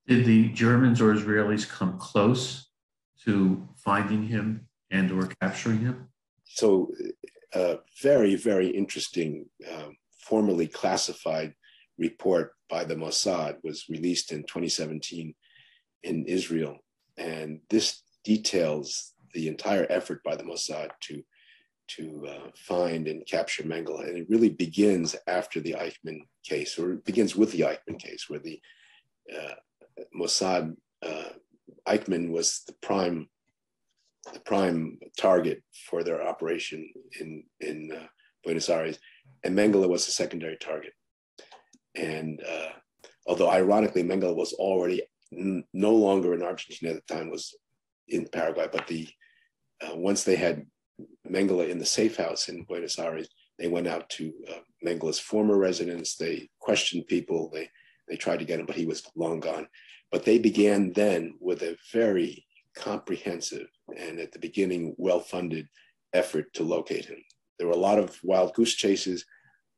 Did the Germans or Israelis come close to finding him and or capturing him? So a very, very interesting, formally classified report by the Mossad was released in 2017 in Israel. And this details the entire effort by the Mossad to find and capture Mengele. And it really begins after the Eichmann case, or it begins with the Eichmann case, where the Mossad, Eichmann was the prime target for their operation in Buenos Aires, and Mengele was the secondary target. And although ironically, Mengele was already no longer in Argentina at the time, was in Paraguay, but once they had Mengele in the safe house in Buenos Aires, they went out to Mengele's former residence. They questioned people. They tried to get him, but he was long gone. But they began then with a very comprehensive and at the beginning well-funded effort to locate him. There were a lot of wild goose chases,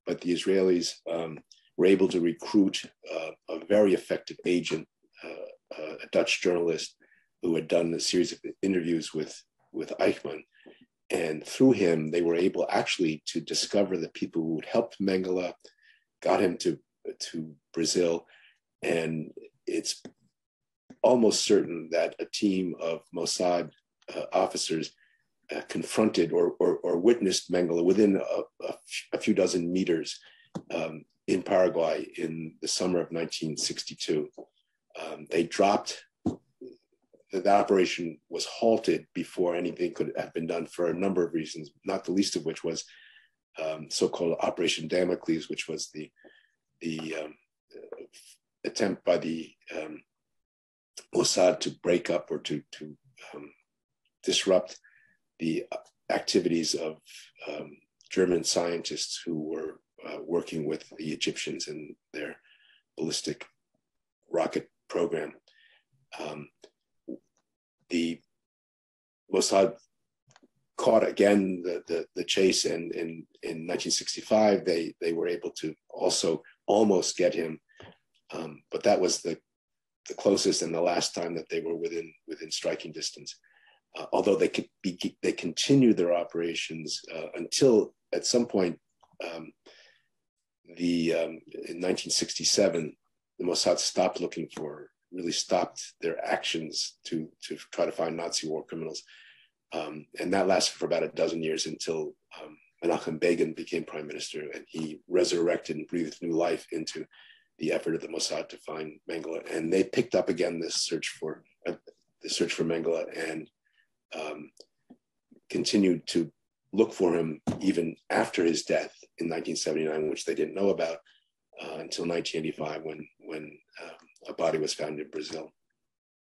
but the Israelis were able to recruit a very effective agent, a Dutch journalist who had done a series of interviews with Eichmann. And through him, they were able actually to discover the people who had helped Mengele, got him to Brazil. And it's almost certain that a team of Mossad officers confronted or witnessed Mengele within a few dozen meters in Paraguay in the summer of 1962. They dropped. That operation was halted before anything could have been done for a number of reasons, not the least of which was so-called Operation Damocles, which was the attempt by the Mossad to break up or to disrupt the activities of German scientists who were working with the Egyptians in their ballistic rocket program. The Mossad caught again the chase, and in 1965 they were able to also almost get him, but that was the closest and the last time that they were within striking distance. Although they continued their operations until at some point in 1967, the Mossad really stopped their actions to try to find Nazi war criminals. And that lasted for about a dozen years until Menachem Begin became prime minister, and he resurrected and breathed new life into the effort of the Mossad to find Mengele. And they picked up again this search for Mengele, and continued to look for him even after his death in 1979, which they didn't know about until 1985 when a body was found in Brazil.